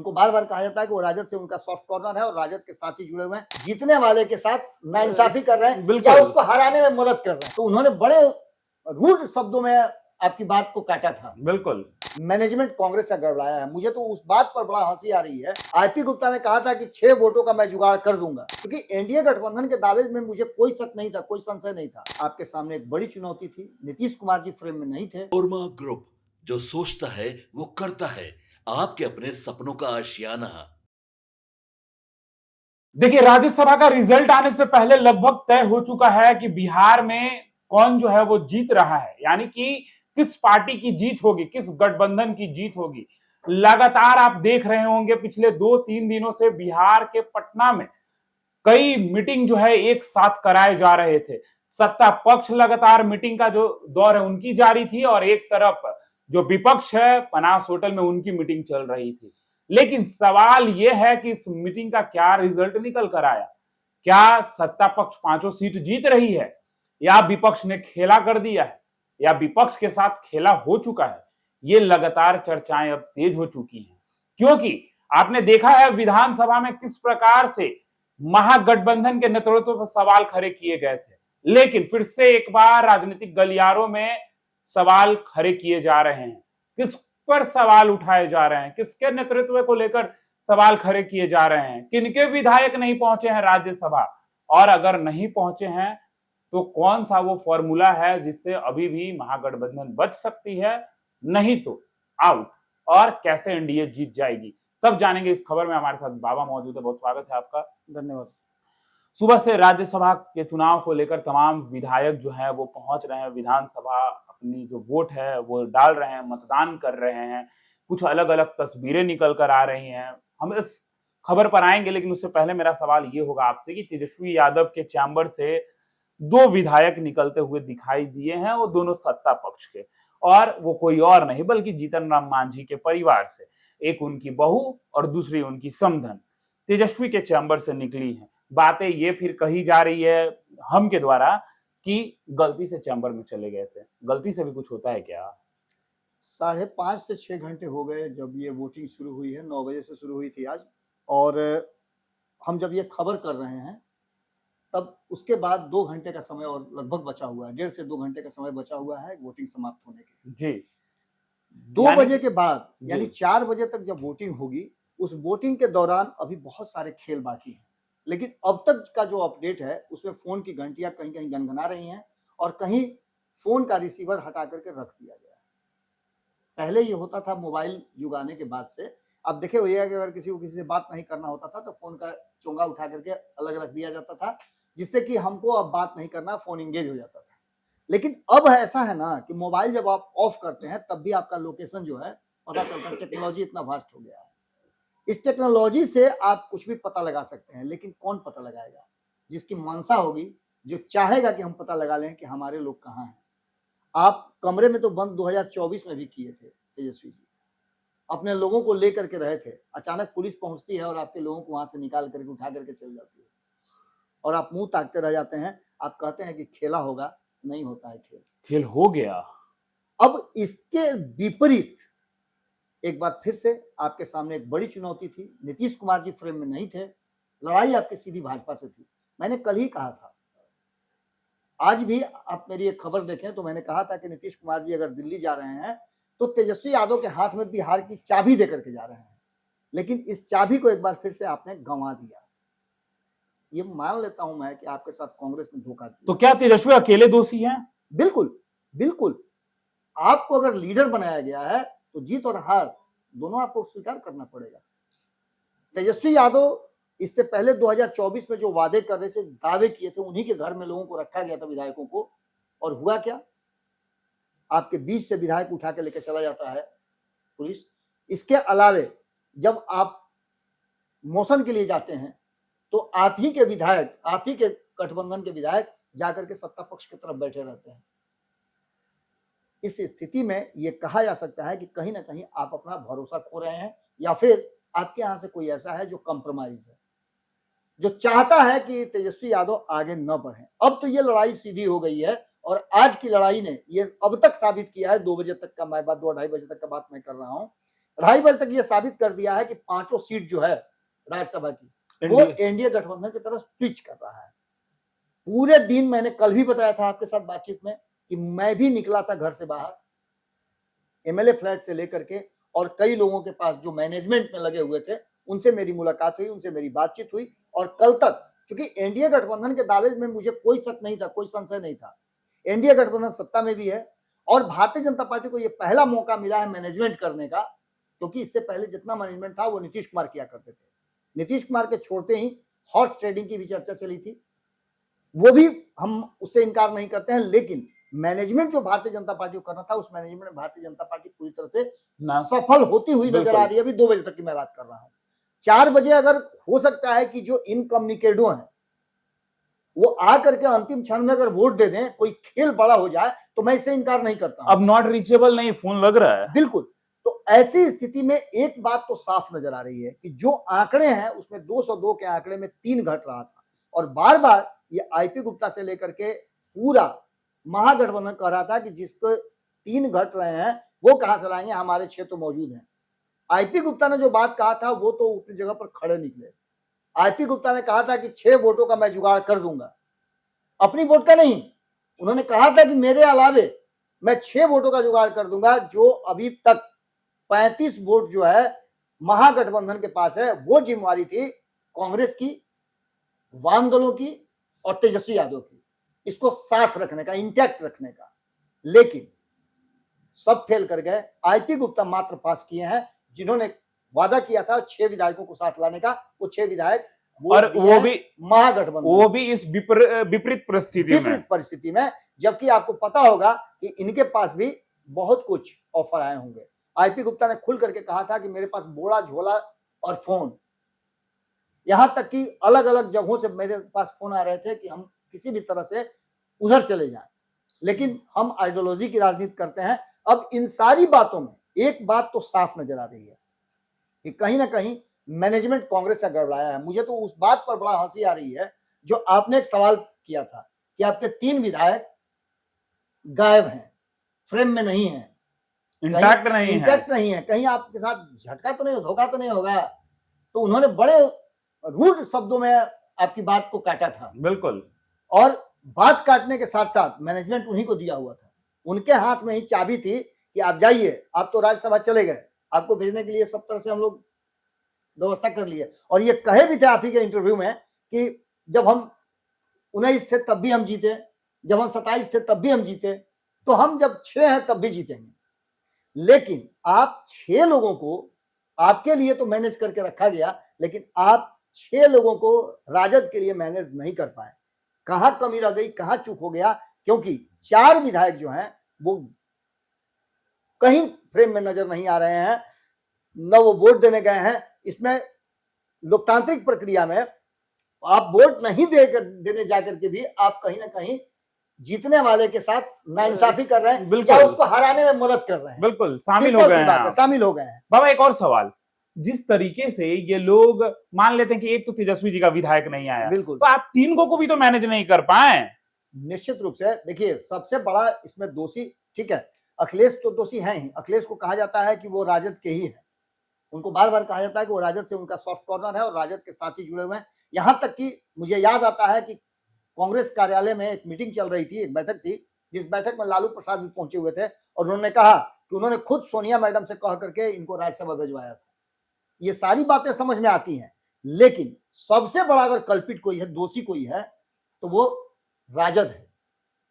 उनको बार बार कहा जाता है कि वो राजद से उनका सॉफ्ट कॉर्नर है और राजद के साथ ही जुड़े हुए हैं, जीतने वाले के साथ नाइंसाफी कर रहे हैं या उसको हराने में मदद कर रहे हैं। तो उन्होंने बड़े रूड शब्दों में आपकी बात को काटा था। बिल्कुल मैनेजमेंट कांग्रेस का गड़बड़ाया है। मुझे तो उस बात पर बड़ा हंसी आ रही है। आईपी गुप्ता ने कहा था कि 6 वोटों का मैं जुगाड़ कर दूंगा, क्योंकि एनडीए गठबंधन के दावे में मुझे कोई शक नहीं था, कोई संशय नहीं था। आपके सामने एक बड़ी चुनौती थी। नीतीश कुमार जी फ्रेम में नहीं थे। ओरमा ग्रुप, जो सोचता है वो करता है, आपके अपने सपनों का आशियाना। देखिए, राज्यसभा का रिजल्ट आने से पहले लगभग तय हो चुका है कि बिहार में कौन जो है वो जीत रहा है, यानी कि किस पार्टी की जीत होगी, किस गठबंधन की जीत होगी। लगातार आप देख रहे होंगे पिछले 2-3 दिनों से बिहार के पटना में कई मीटिंग जो है एक साथ कराए जा रहे थे। सत्ता पक्ष लगातार मीटिंग का जो दौर है उनकी जारी थी और एक तरफ जो विपक्ष है पनास होटल में उनकी मीटिंग चल रही थी। लेकिन सवाल यह है कि इस मीटिंग का क्या रिजल्ट निकल कर आया। क्या सत्ता पक्ष 5 सीट जीत रही है या विपक्ष ने खेला कर दिया है या विपक्ष के साथ खेला हो चुका है। ये लगातार चर्चाएं अब तेज हो चुकी हैं, क्योंकि आपने देखा है विधानसभा में किस प्रकार से महागठबंधन के नेतृत्व पर सवाल खड़े किए गए थे, लेकिन फिर से एक बार राजनीतिक गलियारों में सवाल खड़े किए जा रहे हैं। किस पर सवाल उठाए जा रहे हैं, किसके नेतृत्व को लेकर सवाल खड़े किए जा रहे हैं, किनके विधायक नहीं पहुंचे हैं राज्यसभा, और अगर नहीं पहुंचे हैं तो कौन सा वो फॉर्मूला है जिससे अभी भी महागठबंधन बच सकती है, नहीं तो आउट, और कैसे एनडीए जीत जाएगी। सब जानेंगे इस खबर में। हमारे साथ बाबा मौजूद है, बहुत स्वागत है आपका। धन्यवाद। सुबह से राज्यसभा के चुनाव को लेकर तमाम विधायक जो है वो पहुंच रहे हैं विधानसभा, अपनी जो वोट है वो डाल रहे हैं, मतदान कर रहे हैं। कुछ अलग अलग तस्वीरें निकल कर आ रही हैं, हम इस खबर पर आएंगे, लेकिन उससे पहले मेरा सवाल ये होगा आपसे कि तेजस्वी यादव के चैम्बर से 2 विधायक निकलते हुए दिखाई दिए हैं, वो दोनों सत्ता पक्ष के, और वो कोई और नहीं बल्कि जीतन राम मांझी के परिवार से। एक उनकी बहू और दूसरी उनकी समधन तेजस्वी के चैम्बर से निकली है। बातें ये फिर कही जा रही है हम के द्वारा कि गलती से चैम्बर में चले गए थे। गलती से भी कुछ होता है क्या? 5.5 से 6 घंटे हो गए जब ये वोटिंग शुरू हुई है। 9 बजे से शुरू हुई थी आज, और हम जब ये खबर कर रहे हैं तब उसके बाद 2 घंटे का समय और लगभग बचा हुआ है। 1.5 से 2 घंटे का समय बचा हुआ है वोटिंग समाप्त होने के। जी, 2 बजे के बाद यानी 4 बजे तक जब वोटिंग होगी, उस वोटिंग के दौरान अभी बहुत सारे खेल बाकी हैं। लेकिन अब तक का जो अपडेट है उसमें फोन की घंटियां कहीं कहीं गनगना रही हैं और कहीं फोन का रिसीवर हटा करके रख दिया गया है। पहले ये होता था मोबाइल युग आने के बाद से। अब देखे भैया कि अगर किसी को किसी से बात नहीं करना होता था तो फोन का चोंगा उठा करके अलग रख दिया जाता था, जिससे कि हमको अब बात नहीं करना, फोन इंगेज हो जाता था। लेकिन अब ऐसा है ना कि मोबाइल जब आप ऑफ करते हैं तब भी आपका लोकेशन जो है पता चलता है। टेक्नोलॉजी इतना वास्ट हो गया है, इस टेक्नोलॉजी से आप कुछ भी पता लगा सकते हैं। लेकिन कौन पता लगाएगा? जिसकी मनसा होगी, जो चाहेगा कि हम पता लगा लें कि हमारे लोग कहाँ हैं। आप कमरे में तो बंद 2024 में भी किए थे तेजस्वी जी, अपने लोगों को लेकर के रहे थे। अचानक पुलिस पहुंचती है और आपके लोगों को वहां से निकाल करके उठा करके चल जाती है, और आप मुंह ताकते रह जाते हैं। आप कहते हैं कि खेला होगा, नहीं होता है खेल हो गया। अब इसके विपरीत एक बार फिर से आपके सामने एक बड़ी चुनौती थी। नीतीश कुमार जी फ्रेम में नहीं थे, लड़ाई आपकी सीधी भाजपा से थी। मैंने कल ही कहा था, आज भी आप मेरी एक खबर देखें तो मैंने कहा था कि नीतीश कुमार जी अगर दिल्ली जा रहे हैं तो तेजस्वी यादव के हाथ में बिहार की चाबी देकर के जा रहे हैं। लेकिन इस चाबी को एक बार फिर से आपने गंवा दिया। ये मान लेता हूं मैं कि आपके साथ कांग्रेस ने धोखा दिया। तो क्या तेजस्वी अकेले दोषी हैं? बिल्कुल बिल्कुल। आपको अगर लीडर बनाया गया है तो जीत और हार दोनों आपको स्वीकार करना पड़ेगा। तेजस्वी यादव इससे पहले 2024 में जो वादे कर रहे थे, दावे किए थे, उन्हीं के घर में लोगों को रखा गया था, विधायकों को, और हुआ क्या? आपके बीच से विधायक उठा के लेकर चला जाता है पुलिस। इसके अलावे जब आप मोशन के लिए जाते हैं तो आप ही के विधायक, आप ही के गठबंधन के विधायक जाकर के सत्ता पक्ष की तरफ बैठे रहते हैं। इस स्थिति में यह कहा जा सकता है कि कहीं ना कहीं आप अपना भरोसा खो रहे हैं, या फिर आपके यहां से कोई ऐसा है जो कंप्रोमाइज है, जो चाहता है कि तेजस्वी यादव आगे न बढ़े। अब तो ये लड़ाई सीधी हो गई है, और आज की लड़ाई ने ये अब तक साबित किया है। 2 बजे तक का मैं बात, 2-2:30 बजे तक का बात मैं कर रहा हूं। 2:30 बजे तक ये साबित कर दिया है कि पांचों सीट जो है राज्यसभा की वो एनडीए गठबंधन की तरफ स्विच कर रहा है। पूरे दिन मैंने कल भी बताया था आपके साथ बातचीत में कि मैं भी निकला था घर से बाहर, एमएलए फ्लैट से लेकर के, और कई लोगों के पास जो मैनेजमेंट में लगे हुए थे उनसे मेरी मुलाकात हुई, उनसे मेरी बातचीत हुई। और कल तक, क्योंकि एनडीए गठबंधन के दावे में मुझे कोई शक नहीं था, कोई संशय नहीं था, एनडीए गठबंधन सत्ता में भी है और भारतीय जनता पार्टी को यह पहला मौका मिला है मैनेजमेंट करने का, क्योंकि इससे पहले जितना मैनेजमेंट था वो नीतीश कुमार किया करते थे। नीतीश कुमार के छोड़ते ही हॉर्स ट्रेडिंग की भी चर्चा चली थी, वो भी हम उससे इनकार नहीं करते हैं, लेकिन मैनेजमेंट जो भारतीय जनता पार्टी को करना था उस मैनेजमेंट में भारतीय जनता पार्टी पूरी तरह से सफल होती हुई नजर आ रही है। अभी 2 बजे तक की मैं बात कर रहा हूं। 4 बजे अगर हो सकता है कि जो इनकम्युनिकेडो हैं वो आकर के अंतिम क्षण में अगर वोट दे दें, कोई खेल बड़ा हो जाए, तो मैं इससे इनकार नहीं करता हूं। अब नॉट रीचेबल नहीं फोन लग रहा है, बिल्कुल। तो ऐसी स्थिति में एक बात तो साफ नजर आ रही है कि जो आंकड़े हैं उसमें 202 के आंकड़े में 3 घट रहा था, और बार बार ये आईपी गुप्ता से लेकर के पूरा महागठबंधन कह रहा था कि जिसको 3 घट रहे हैं वो कहां से लाएंगे, हमारे 6 तो मौजूद हैं। आईपी गुप्ता ने जो बात कहा था वो तो अपनी जगह पर खड़े निकले। आईपी गुप्ता ने कहा था कि 6 वोटों का मैं जुगाड़ कर दूंगा, अपनी वोट का नहीं। उन्होंने कहा था कि मेरे अलावे मैं 6 वोटों का जुगाड़ कर दूंगा। जो अभी तक 35 वोट जो है महागठबंधन के पास है, वो जिम्मेवारी थी कांग्रेस की, वाम दलों की और तेजस्वी यादव की, इसको साथ रखने का, इंटैक्ट रखने का। लेकिन सब फेल कर गए। आईपी गुप्ता मात्र पास किए हैं, जिन्होंने वादा किया था 6 विधायकों को साथ लाने का, वो 6 विधायक और वो भी महागठबंधन, वो भी इस विपरीत परिस्थिति में, जबकि आपको पता होगा कि इनके पास भी बहुत कुछ ऑफर आए होंगे। आईपी गुप्ता ने खुल करके कहा था कि मेरे पास बोड़ा, झोला और फोन, यहां तक कि अलग अलग जगहों से मेरे पास फोन आ रहे थे कि हम किसी भी तरह से उधर चले जाएं, लेकिन हम आइडियोलॉजी की राजनीति करते हैं। अब इन सारी बातों में एक बात तो साफ नजर आ रही है कि कहीं ना कहीं मैनेजमेंट कांग्रेस का गड़बड़ाया है। मुझे तो उस बात पर बड़ा हंसी आ रही है जो आपने एक सवाल किया था कि आपके 3 विधायक गायब हैं, फ्रेम में नहीं है, इंटैक्ट नहीं है, कहीं आपके साथ झटका तो नहीं, धोखा तो नहीं होगा। तो उन्होंने बड़े रूड शब्दों में आपकी बात को काटा था। बिल्कुल। और बात काटने के साथ साथ मैनेजमेंट उन्हीं को दिया हुआ था, उनके हाथ में ही चाबी थी कि आप जाइए, आप तो राज्यसभा चले गए, आपको भेजने के लिए सब तरह से हम लोग व्यवस्था कर लिए। और ये कहे भी थे आप ही के इंटरव्यू में कि जब हम 19 थे तब भी हम जीते, जब हम 27 थे तब भी हम जीते, तो हम जब 6 हैं तब भी जीतेंगे। लेकिन आप 6 लोगों को आपके लिए तो मैनेज करके रखा गया, लेकिन आप 6 लोगों को राजद के लिए मैनेज नहीं कर पाए। कहां कमी रह गई, कहां चूक हो गया, क्योंकि 4 विधायक जो हैं वो कहीं फ्रेम में नजर नहीं आ रहे हैं, न वो वोट देने गए हैं। इसमें लोकतांत्रिक प्रक्रिया में आप वोट नहीं देने जाकर के भी आप कहीं ना कहीं जीतने वाले के साथ नाइंसाफी कर रहे हैं या उसको हराने में मदद कर रहे हैं। बिल्कुल शामिल हो गए हैं। बाबा एक और सवाल, जिस तरीके से ये लोग मान लेते हैं कि एक तो तेजस्वी जी का विधायक नहीं आया, बिल्कुल, तो आप 3 को भी तो मैनेज नहीं कर पाए। निश्चित रूप से देखिए, सबसे बड़ा इसमें दोषी, ठीक है, अखिलेश तो दोषी है ही। अखिलेश को कहा जाता है कि वो राजद के ही है, उनको बार बार कहा जाता है कि वो राजद से उनका सॉफ्ट कॉर्नर है और राजद के साथ ही जुड़े हुए हैं। यहां तक कि मुझे याद आता है कि कांग्रेस कार्यालय में एक मीटिंग चल रही थी, एक बैठक थी, जिस बैठक में लालू प्रसाद भी पहुंचे हुए थे, और उन्होंने कहा कि उन्होंने खुद सोनिया मैडम से कह करके इनको राज्यसभा भिजवाया था। ये सारी बातें समझ में आती हैं, लेकिन सबसे बड़ा अगर कल्पित कोई है, दोषी कोई है, तो वो राजद है,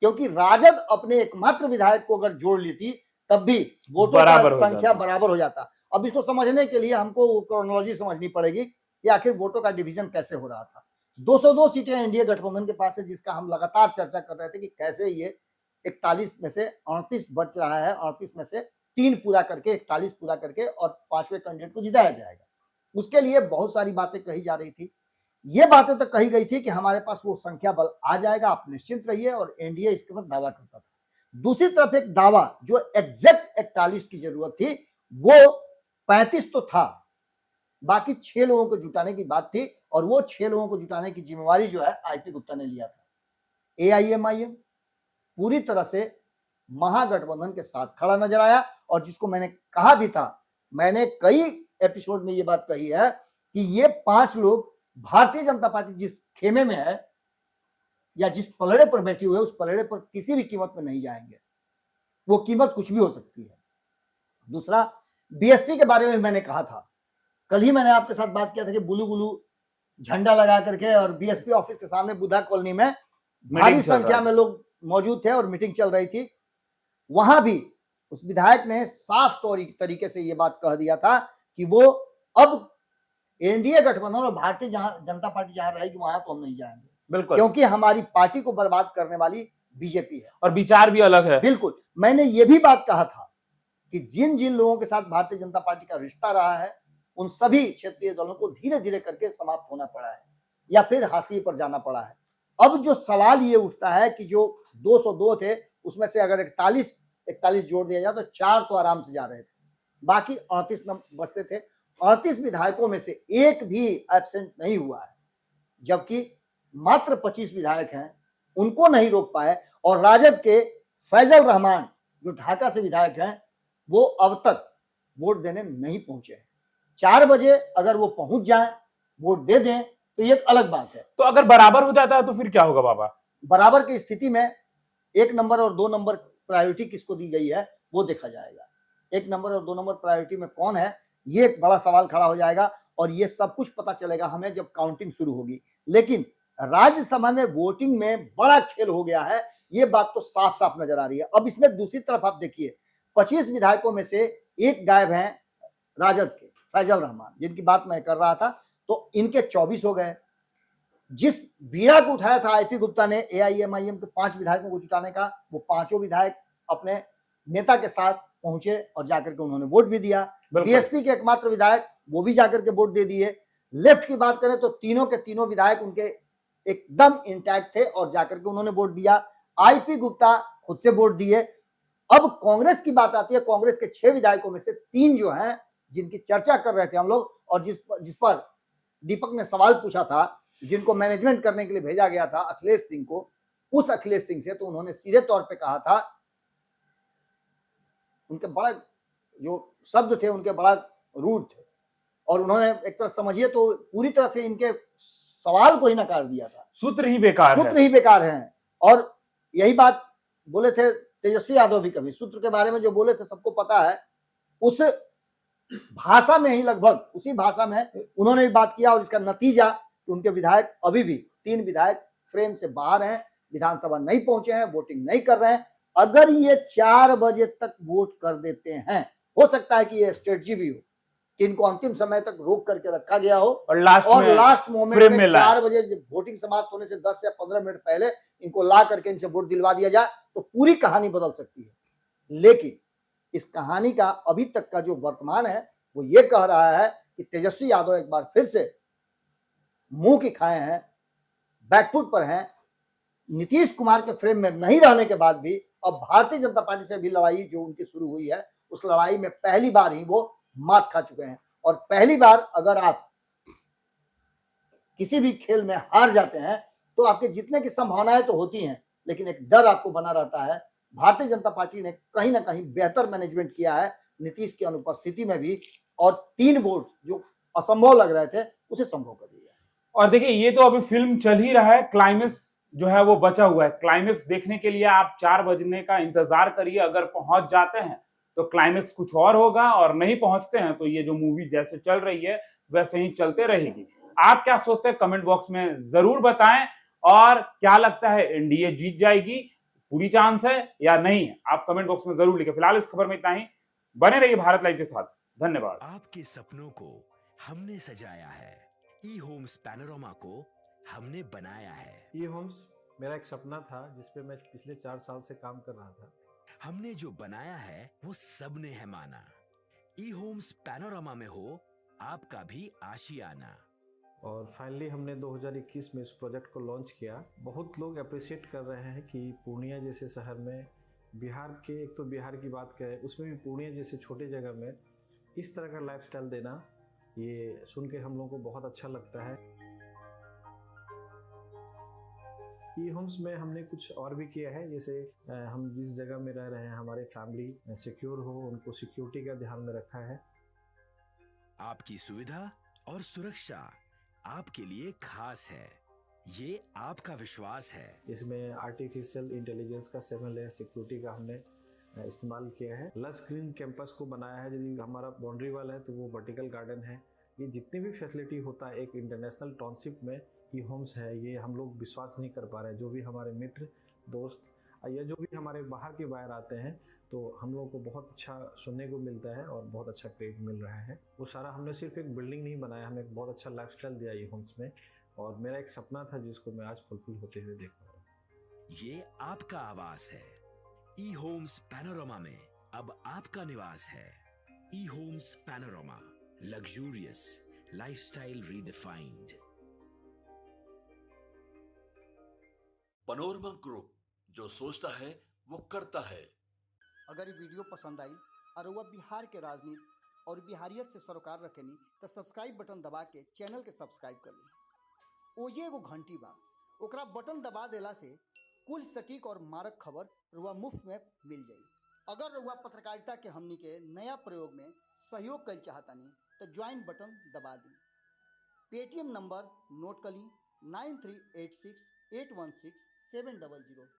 क्योंकि राजद अपने एकमात्र विधायक को अगर जोड़ लेती तब भी वोटों का संख्या बराबर हो जाता। अब इसको समझने के लिए हमको क्रोनोलॉजी समझनी पड़ेगी कि आखिर वोटों का डिवीजन कैसे हो रहा था। 202 सीटें एनडीए गठबंधन के पास है, जिसका हम लगातार चर्चा कर रहे थे कि कैसे ये 41 में से 38 बच रहा है, 38 में से 3 पूरा करके 41 पूरा करके और 5वें कैंडिडेट को जिताया जाएगा। उसके लिए बहुत सारी बातें कही जा रही थी। ये बातें तो कही गई थी कि हमारे पास वो संख्या बल आ जाएगा, आप निश्चिंत रहिए, और एनडीए इसके ऊपर दावा करता था। दूसरी तरफ एक दावा जो एग्जैक्ट 41 की जरूरत थी, वो 35 तो था, बाकी 6 लोगों को जुटाने की बात थी, और वो 6 लोगों को जुटाने की जिम्मेवारी जो है आईपी गुप्ता ने लिया था। एआईएमआईएम पूरी तरह से महागठबंधन के साथ खड़ा नजर आया, और जिसको मैंने कहा भी था मैंने कई एपिसोड में ये बात कही है कि ये 5 लोग भारतीय जनता पार्टी जिस खेमे में है या जिस पलड़े पर बैठी हुई है उस पलड़े पर किसी भी कीमत में नहीं जाएंगे। वो कीमत कुछ भी हो सकती है। दूसरा, बीएसपी के बारे में मैंने कहा था, कल ही मैंने आपके साथ बात किया था कि बुलू बुलू झंडा लगा करके और बीएसपी ऑफिस के सामने बुद्धा कॉलोनी में भारी संख्या में लोग मौजूद थे और मीटिंग चल रही थी। वहां भी उस विधायक ने साफ तरीके से ये बात कह दिया था कि वो अब एनडीए गठबंधन और भारतीय जनता पार्टी जहां रहेगी वहां तो हम नहीं जाएंगे, बिल्कुल, क्योंकि हमारी पार्टी को बर्बाद करने वाली बीजेपी है और विचार भी अलग है। बिल्कुल। मैंने ये भी बात कहा था कि जिन जिन लोगों के साथ भारतीय जनता पार्टी का रिश्ता रहा है उन सभी क्षेत्रीय दलों को धीरे धीरे करके समाप्त होना पड़ा है या फिर हाशिए पर जाना पड़ा है। अब जो सवाल ये उठता है कि जो 202 थे उसमें से अगर 41 जोड़ दिया जाए तो 4 तो आराम से जा रहे थे, बाकी 38 बचते थे। 38 विधायकों में से एक भी एब्सेंट नहीं हुआ है, जबकि मात्र 25 विधायक हैं, उनको नहीं रोक पाए। और राजद के फैजल रहमान जो ढाका से विधायक हैं वो अब तक वोट देने नहीं पहुंचे हैं। 4 बजे अगर वो पहुंच जाएं, वोट दे दें तो ये एक अलग बात है। तो अगर बराबर हो जाता है तो फिर क्या होगा बाबा? बराबर की स्थिति में 1 नंबर और 2 नंबर प्रायोरिटी किसको दी गई है वो देखा जाएगा। 1 नंबर और 2 नंबर प्रायोरिटी में कौन है ये एक बड़ा सवाल खड़ा हो जाएगा और ये सब कुछ पता चलेगा हमें जब काउंटिंग शुरू होगी। लेकिन राज्यसभा में वोटिंग में बड़ा खेल हो गया है, ये बात तो साफ साफ नजर आ रही है। अब इसमें दूसरी तरफ आप देखिए, 25 विधायकों में से एक गायब हैं राजद के फैजल रहमान, जिनकी बात मैं कर रहा था, तो इनके 24 हो गए। जिस बीड़ा को उठाया था आईपी गुप्ता ने एआईएमआईएम के 5 विधायकों को जुटाने का, वो 5 विधायक अपने नेता के साथ पहुंचे और जाकर के उन्होंने वोट भी दिया। बीएसपी के एकमात्र विधायक वो भी जाकर के वोट दे दिए। लेफ्ट की बात करें तो तीनों के तीनों विधायक उनके एकदम इंटैक्ट थे और जाकर के उन्होंने वोट दिया। आईपी गुप्ता खुद से वोट दिए। अब कांग्रेस की बात आती है, कांग्रेस के 6 विधायकों में से 3 जो हैं जिनकी चर्चा कर रहे थे हम लोग और जिस पर दीपक ने सवाल पूछा था, जिनको मैनेजमेंट करने के लिए भेजा गया था अखिलेश सिंह को, उस अखिलेश सिंह से तो उन्होंने सीधे तौर पे कहा था, उनके बड़ा जो शब्द थे उनके बड़ा रूड थे और उन्होंने एक तरह समझिए तो पूरी तरह से इनके सवाल को ही नकार दिया था। सूत्र ही बेकार हैं। और यही बात बोले थे तेजस्वी यादव भी, कभी सूत्र के बारे में जो बोले थे सबको पता है, उस भाषा में ही लगभग उसी भाषा में उन्होंने भी बात किया और इसका नतीजा कि उनके विधायक अभी भी 3 विधायक फ्रेम से बाहर हैं, विधानसभा नहीं पहुंचे हैं, वोटिंग नहीं कर रहे हैं। अगर ये 4 बजे तक वोट कर देते हैं, हो सकता है कि ये स्ट्रेटजी भी हो कि इनको अंतिम समय तक रोक करके रखा गया हो और लास्ट मोमेंट में 4 बजे वोटिंग समाप्त होने से 10 या 15 मिनट पहले इनको ला करके इनसे वोट दिलवा दिया जाए तो पूरी कहानी बदल सकती है। लेकिन इस कहानी का अभी तक का जो वर्तमान है वो ये कह रहा है कि तेजस्वी यादव एक बार फिर से मुंह की खाए हैं, बैकफुट पर हैं। नीतीश कुमार के फ्रेम में नहीं रहने के बाद भी अब भारतीय जनता पार्टी से भी लड़ाई जो उनकी शुरू हुई है, उस लड़ाई में पहली बार ही वो मात खा चुके हैं। और पहली बार अगर आप किसी भी खेल में हार जाते हैं तो आपके जीतने की संभावनाएं तो होती हैं, लेकिन एक डर आपको बना रहता है। भारतीय जनता पार्टी ने कहीं ना कहीं बेहतर मैनेजमेंट किया है नीतीश की अनुपस्थिति में भी, और 3 वोट जो असंभव लग रहे थे उसे संभव कर दिया। और देखिए ये तो अभी फिल्म चल ही रहा है, क्लाइमेक्स जो है वो बचा हुआ है। क्लाइमेक्स देखने के लिए आप 4 बजने का इंतजार करिए। अगर पहुंच जाते हैं तो क्लाइमेक्स कुछ और होगा और नहीं पहुंचते हैं तो ये जो मूवी जैसे चल रही है वैसे ही चलते रहेगी। आप क्या सोचते हैं कमेंट बॉक्स में जरूर बताएं। और क्या लगता है एनडीए जीत जाएगी, पूरी चांस है या नहीं है, आप कमेंट बॉक्स में जरूर लिखें। फिलहाल इस खबर में इतना ही। बने रहिए भारत लाइव के साथ। धन्यवाद। आपके सपनों को हमने सजाया है, ई होम्स पैनोरामा को हमने बनाया है। ई होम्स मेरा एक सपना था जिसपे मैं पिछले 4 साल से काम कर रहा था। हमने जो बनाया है वो सबने है माना। ई होम्स पैनोरामा में हो आपका भी आशियाना। और फाइनली हमने 2021 में इस प्रोजेक्ट को लॉन्च किया। बहुत लोग अप्रिशिएट कर रहे हैं कि पूर्णिया जैसे शहर में, बिहार के, एक तो बिहार की बात करें उसमें भी पूर्णिया जैसे छोटे जगह में इस तरह का लाइफस्टाइल देना, ये सुन के हम लोगों को बहुत अच्छा लगता है। ई होम्स में हमने कुछ और भी किया है, जैसे हम जिस जगह में रह रहे हैं हमारे फैमिली सिक्योर हो, उनको सिक्योरिटी का ध्यान में रखा है। आपकी सुविधा और सुरक्षा आपके लिए खास है। ये आपका विश्वास है। इसमें आर्टिफिशियल इंटेलिजेंस का 7 लेयर सिक्योरिटी का हमने इस्तेमाल किया है। लश ग्रीन कैंपस को बनाया है। यदि हमारा बाउंड्री वाल है तो वो वर्टिकल गार्डन है। ये जितनी भी फैसिलिटी होता है एक इंटरनेशनल टाउनशिप में ई होम्स है, ये हम लोग विश्वास नहीं कर पा रहे हैं। जो भी हमारे मित्र दोस्त या जो भी हमारे बाहर के बाहर आते हैं तो हम लोगों को बहुत अच्छा सुनने को मिलता है और बहुत अच्छा क्रेडिट मिल रहा है। वो सारा हमने सिर्फ एक बिल्डिंग नहीं बनाया, हमें एक बहुत अच्छा लाइफस्टाइल दिया ई होम्स में, और मेरा एक सपना था जिसको मैं आज फुलफिल होते हुए देख पा रहा हूँ। ये आपका आवास है। ई होम्स पैनोरामा में अब आपका निवास है। E Homes Panorama, luxurious lifestyle redefined. Panorama group, जो सोचता है वो करता है। अगर ये वीडियो पसंद आई और वह बिहार के राजनीति और बिहारियत से सरोकार रखेनी तो सब्सक्राइब बटन दबा के चैनल के सब्सक्राइब कर ली। ओजे एगो घंटी बा, ओकरा बटन दबा देला से कुल सटीक और मारक खबर रुआ मुफ्त में मिल जाई। अगर रुआ पत्रकारिता के हमनी के नया प्रयोग में सहयोग कर चाहतानी तो ज्वाइन बटन दबा दी। पेटीएम नंबर नोट कर ली 9386816700।